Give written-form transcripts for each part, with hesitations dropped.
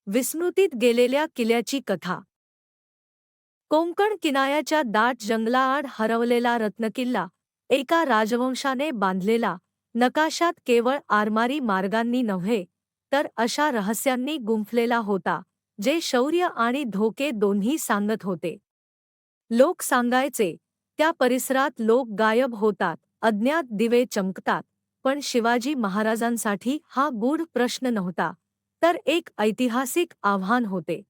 विस्मृतीत गेलेल्या किल्ल्याची कथा. कोंकण किनाऱ्याच्या दाट जंगलाआड हरवलेला रत्नकिल्ला, एका राजवंशाने बांधलेला, नकाशात केवळ आरमारी मार्गांनी नव्हे, तर अशा रहस्यांनी गुंफलेला होता, जे शौर्य आणि धोके दोन्ही सांगत होते. लोक सांगायचे, त्या परिसरात लोक गायब होतात, अज्ञात दिवे चमकतात, पण शिवाजी महाराजांसाठी हा गूढ प्रश्न नव्हता, तर एक ऐतिहासिक आव्हान होते.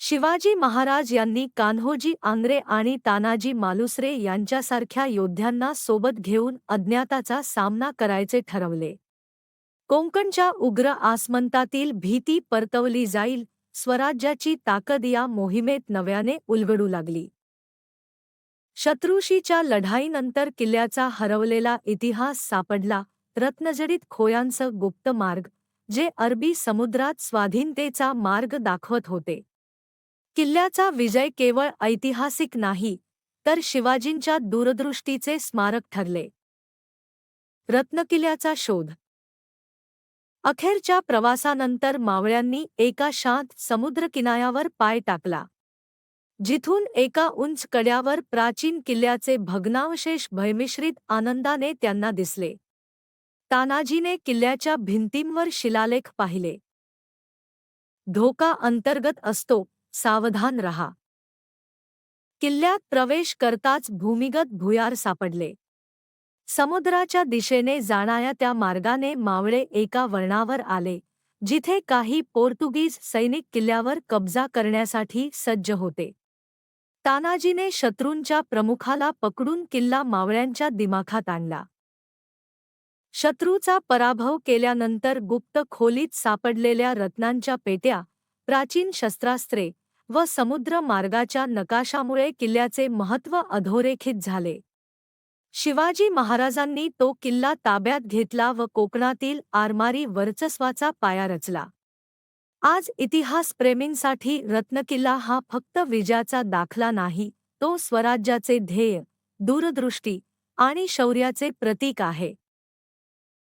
शिवाजी महाराज यांनी कान्होजी आंग्रे आणि तानाजी मालुसरे यांच्यासारख्या योद्ध्यांना सोबत घेऊन अज्ञाताचा सामना करायचे ठरवले. कोंकणच्या उग्र आसमंतातील भीती परतवली जाईल, स्वराज्याची ताकद या मोहिमेत नव्याने उलगडू लागली. शत्रूशीच्या लढाईनंतर किल्ल्याचा हरवलेला इतिहास सापडला, रत्नजडित खोयांचं गुप्त मार्ग, जे अरबी समुद्रात स्वाधीनतेचा मार्ग दाखवत होते. किल्ल्याचा विजय केवळ ऐतिहासिक नाही, तर शिवाजींच्या दूरदृष्टीचे स्मारक ठरले. रत्नकिल्ल्याचा शोध. अखेरच्या प्रवासानंतर मावळ्यांनी एका शांत समुद्रकिनाऱ्यावर पाय टाकला, जिथून एका उंच कड्यावर प्राचीन किल्ल्याचे भग्नावशेष भयमिश्रित आनंदाने त्यांना दिसले. तानाजीने किल्ल्याच्या भिंतींवर शिलालेख पाहिले. धोका अंतर्गत असतो, सावधान रहा. किल्ल्यात प्रवेश करताच भूमिगत भुयार सापडले. समुद्राच्या दिशेने जाणाऱ्या त्या मार्गाने मावळे एका वळणावर आले, जिथे काही पोर्तुगीज सैनिक किल्ल्यावर कब्जा करण्यासाठी सज्ज होते. तानाजीने शत्रूंच्या प्रमुखाला पकडून किल्ला मावळ्यांच्या दिमाखात आणला. शत्रूचा पराभव केल्यानंतर गुप्त खोलीत सापडलेल्या रत्नांच्या पेट्या, प्राचीन शस्त्रास्त्रे व समुद्र मार्गाच्या नकाशामुळे किल्ल्याचे महत्त्व अधोरेखित झाले. शिवाजी महाराजांनी तो किल्ला ताब्यात घेतला व कोकणातील आरमारी वर्चस्वाचा पाया रचला. आज इतिहासप्रेमींसाठी रत्नकिल्ला हा फक्त विजयाचा दाखला नाही, तो स्वराज्याचे ध्येय, दूरदृष्टी आणि शौर्याचे प्रतीक आहे.